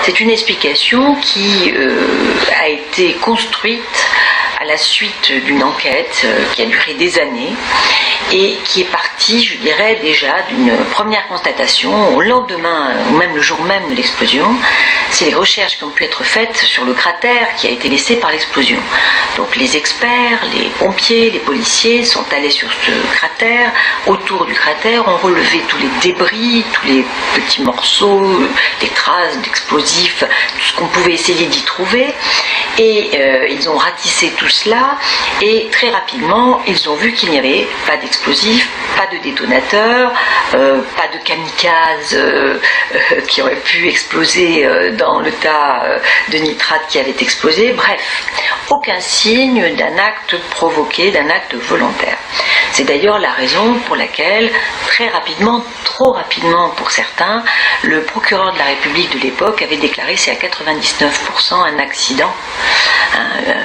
C'est une explication qui a été construite à la suite d'une enquête qui a duré des années et qui est partie, je dirais, déjà d'une première constatation au lendemain, ou même le jour même de l'explosion. C'est les recherches qui ont pu être faites sur le cratère qui a été laissé par l'explosion. Donc les experts, les pompiers, les policiers sont allés sur ce cratère, autour du cratère, ont relevé tous les débris, tous les petits morceaux, les traces d'explosifs, tout ce qu'on pouvait essayer d'y trouver. Et ils ont ratissé tout cela et très rapidement ils ont vu qu'il n'y avait pas d'explosifs, pas de détonateurs, pas de kamikazes qui auraient pu exploser dans le tas de nitrate qui avait explosé. Bref, aucun signe d'un acte provoqué, d'un acte volontaire. C'est d'ailleurs la raison pour laquelle, très rapidement, trop rapidement pour certains, le procureur de la République de l'époque avait déclaré c'est à 99% un accident,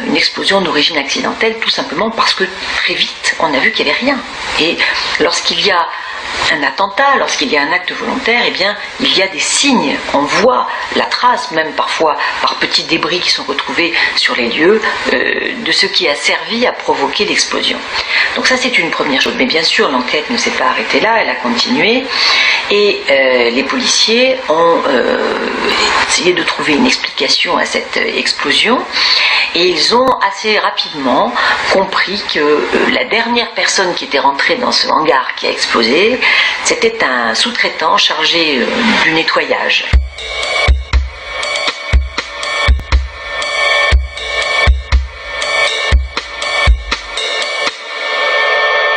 une explosion d'origine accidentelle, tout simplement parce que très vite on a vu qu'il n'y avait rien. Et lorsqu'il y a un attentat, lorsqu'il y a un acte volontaire, eh bien, il y a des signes, on voit la trace, même parfois par petits débris qui sont retrouvés sur les lieux, de ce qui a servi à provoquer l'explosion. Donc ça c'est une première chose, mais bien sûr l'enquête ne s'est pas arrêtée là, elle a continué, et les policiers ont essayé de trouver une explication à cette explosion, et ils ont assez rapidement compris que la dernière personne qui était rentrée dans ce hangar qui a explosé, c'était un sous-traitant chargé du nettoyage.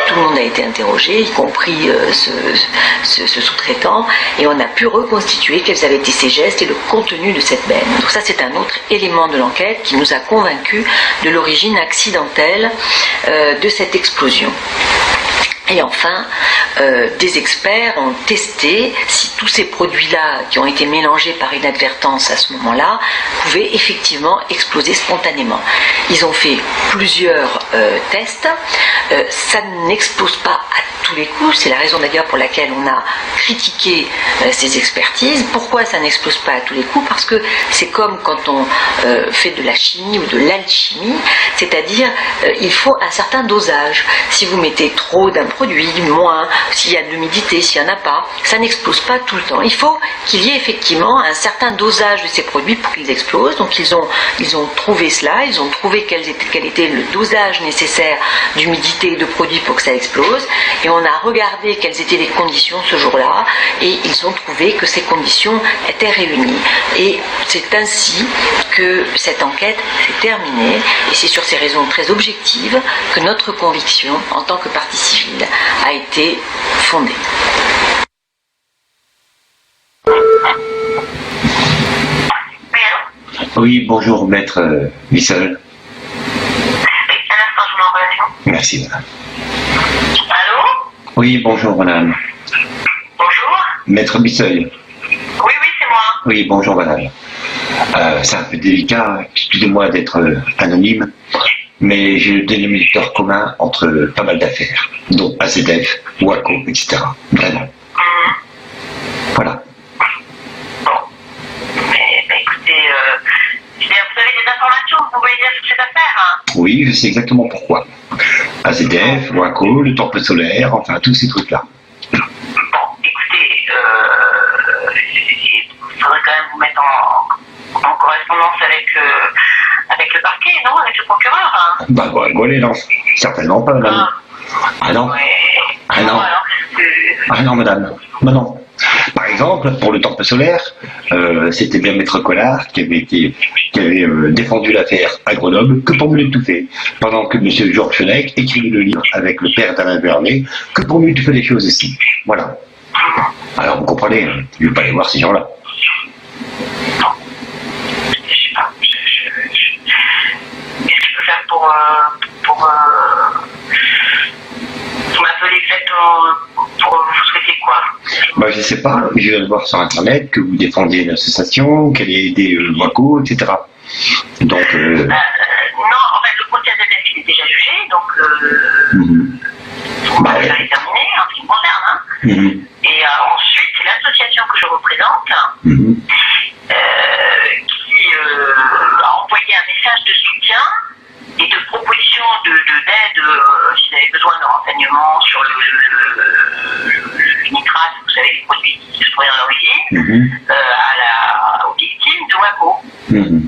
Tout le monde a été interrogé, y compris ce sous-traitant, et on a pu reconstituer quels avaient été ses gestes et le contenu de cette benne. Donc ça c'est un autre élément de l'enquête qui nous a convaincus de l'origine accidentelle de cette explosion. Et enfin, des experts ont testé si tous ces produits-là, qui ont été mélangés par inadvertance à ce moment-là, pouvaient effectivement exploser spontanément. Ils ont fait plusieurs tests. Ça n'explose pas à tous les coups. C'est la raison d'ailleurs pour laquelle on a critiqué ces expertises. Pourquoi ça n'explose pas à tous les coups? Parce que c'est comme quand on fait de la chimie ou de l'alchimie, c'est-à-dire il faut un certain dosage. Si vous mettez trop d'un produit, moins, s'il y a de l'humidité, s'il n'y en a pas, ça n'explose pas tout le temps. Il faut qu'il y ait effectivement un certain dosage de ces produits pour qu'ils explosent. Donc ils ont trouvé cela, ils ont trouvé quel était le dosage nécessaire d'humidité et de produits pour que ça explose, et on a regardé quelles étaient les conditions ce jour-là, et ils ont trouvé que ces conditions étaient réunies. Et c'est ainsi que cette enquête s'est terminée, et c'est sur ces raisons très objectives que notre conviction en tant que partie civile a été fondée. Oui, bonjour, maître Bissol. Un instant, je vous mets en relation. Merci, madame. Allô? Oui, bonjour, madame. Bonjour? Maître Bissol. Oui, c'est moi. Oui, bonjour, madame. C'est un peu délicat, excusez-moi d'être anonyme, mais j'ai le dénominateur commun entre pas mal d'affaires, dont AZF, Waco, etc. Vraiment. Voilà. Bon. Mais écoutez, vous avez des informations que vous voulez dire sur cette affaire, hein? Oui, je sais exactement pourquoi. AZF, Waco, le temple solaire, enfin tous ces trucs-là. Bon, écoutez, il faudrait quand même vous mettre en correspondance avec le parquet, non? Avec le procureur, hein? Bah, vous rigolez, non? Certainement pas, madame. Ah non? Ouais. Ah non? Alors, Ah non, madame. Bah non. Par exemple, pour le temple solaire, c'était bien Maître Collard qui avait défendu l'affaire à Grenoble que pour mieux l'étouffer, pendant que M. Georges Fenech écrivait le livre avec le père d'Alain Vernet que pour mieux étouffer les choses aussi. Voilà. Alors vous comprenez, je ne vais pas aller voir ces gens-là. je sais pas. Qu'est-ce que je peux faire pour vous m'appelez exactement pour vous souhaiter quoi? Bah, je sais pas, je viens de voir sur internet que vous défendiez une association, qu'elle ait aidé Waco, etc. Donc, non, en fait, le procès AZF il est déjà jugé, donc bah, ça est terminé en ce qui me concerne. Hein. Et ensuite, c'est l'association que je représente aux victimes de Waco.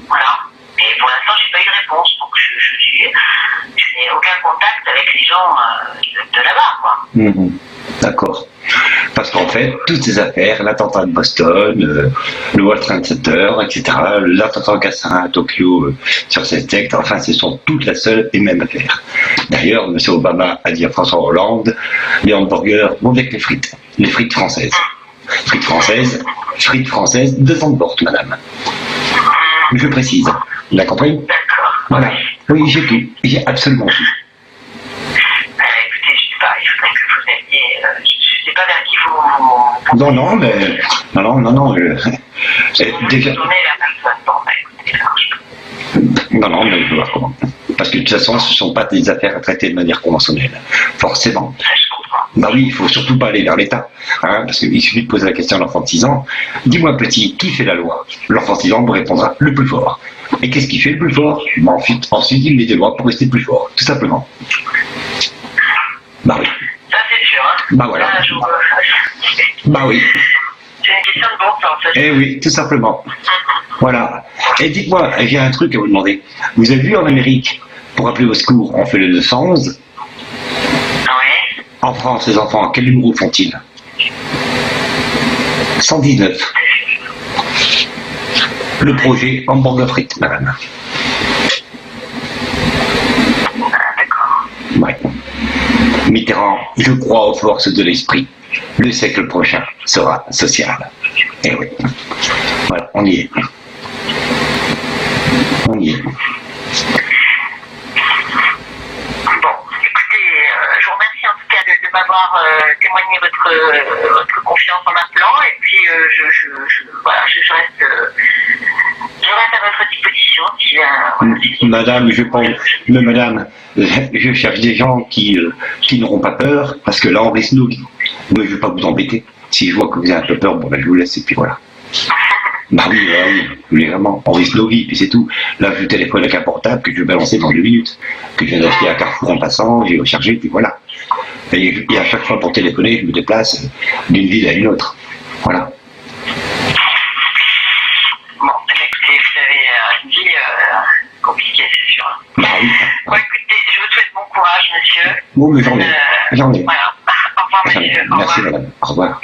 Voilà. Et pour l'instant, j'ai pas eu de réponse. Donc je n'ai aucun contact avec les gens de là-bas, quoi. D'accord. Parce qu'en fait, toutes ces affaires, l'attentat de Boston, le World Trade Center, etc., l'attentat en Kassin à Tokyo sur cette secte, enfin, ce sont toutes la seule et même affaire. D'ailleurs, M. Obama a dit à François Hollande, les hamburgers vont avec les frites françaises. Frites françaises de Zandvoort, madame. Je précise. Vous avez compris? D'accord. Voilà. Oui, j'ai tout. J'ai absolument tout. Écoutez, je sais pas, il faudrait que vous alliez. Je sais pas vers qui vous. Non. Déjà. Tourner la personne. Bon, écoutez, alors, Non, mais je vais voir comment. Parce que de toute façon, ce ne sont pas des affaires à traiter de manière conventionnelle. Forcément. je comprends. Bah oui, il faut surtout pas aller vers l'État. Parce qu'il suffit de poser la question à l'enfant de 6 ans. Dis-moi petit, qui fait la loi? L'enfant de 6 ans vous répondra le plus fort. Et qu'est-ce qui fait le plus fort? Bah, ensuite, il met des lois pour rester plus fort, tout simplement. Bah oui. Ça, c'est sûr. Hein. Bah voilà. Là, Bah oui. C'est une question de bon sens. Eh oui, tout simplement. Voilà. Et dites-moi, j'ai un truc à vous demander. Vous avez vu en Amérique, pour appeler au secours, on fait le 211. Oui. En France, les enfants, quel numéro font-ils? 119. Le projet hamburger frites, madame. D'accord. Ouais. Mitterrand, je crois aux forces de l'esprit. Le siècle prochain sera social. Eh oui. Voilà, on y est. Bon, écoutez, je vous remercie en tout cas de m'avoir témoigné votre confiance en m'appelant et puis je reste à votre disposition. Madame, je pense, mais madame, je cherche des gens qui n'auront pas peur, parce que là on risque nos vies. Mais je ne vais pas vous embêter. Si je vois que vous avez un peu peur, bon ben je vous laisse et puis voilà. Bah oui, vraiment, on risque nos vies, puis c'est tout. Là, je téléphone avec un portable que je vais balancer dans 2 minutes, que je viens d'acheter à Carrefour en passant, j'ai rechargé, puis voilà. Et à chaque fois pour téléphoner, je me déplace d'une ville à une autre. Voilà. Bon, écoutez, vous avez une vie compliquée, c'est sûr. Bah oui. Bon, écoutez, je vous souhaite bon courage, monsieur. Bon, mais j'en ai. Voilà. Au revoir, monsieur. Merci, madame. Au revoir.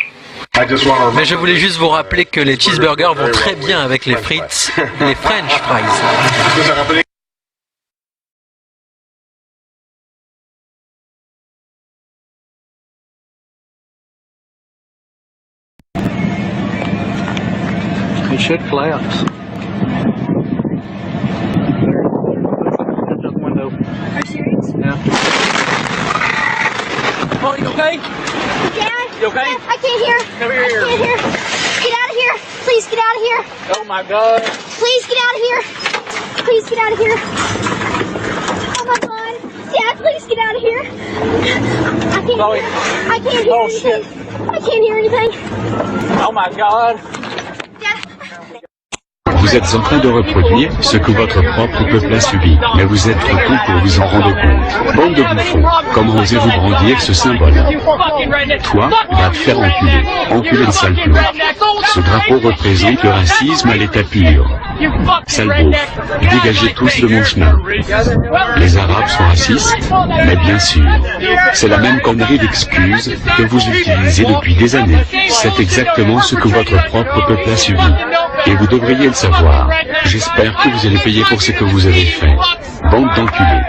Mais je voulais juste vous rappeler que les cheeseburgers vont très bien avec les frites, les French fries. It should collapse. Window. Are you serious? Yeah. Oh, you okay? Dad? You okay? Dad, I can't hear. Come here. I can't hear. Get out of here. Please get out of here. Oh my God. Please get out of here. Please get out of here. Oh my God. Dad, please get out of here. I can't Chloe. hear. I can't hear Oh, anything. shit. I can't hear anything. Oh my God. Dad. Vous êtes en train de reproduire ce que votre propre peuple a subi, mais vous êtes trop con pour vous en rendre compte. Bande de bouffons, comment osez-vous brandir ce symbole? Toi, va te faire enculer. Enculer le sale plomb. Ce drapeau représente le racisme à l'état pur. Sale beauf, dégagez tous de mon chemin. Les Arabes sont racistes? Mais bien sûr. C'est la même connerie d'excuses que vous utilisez depuis des années. C'est exactement ce que votre propre peuple a subi. Et vous devriez le savoir. J'espère que vous allez payer pour ce que vous avez fait. Bande d'enculés.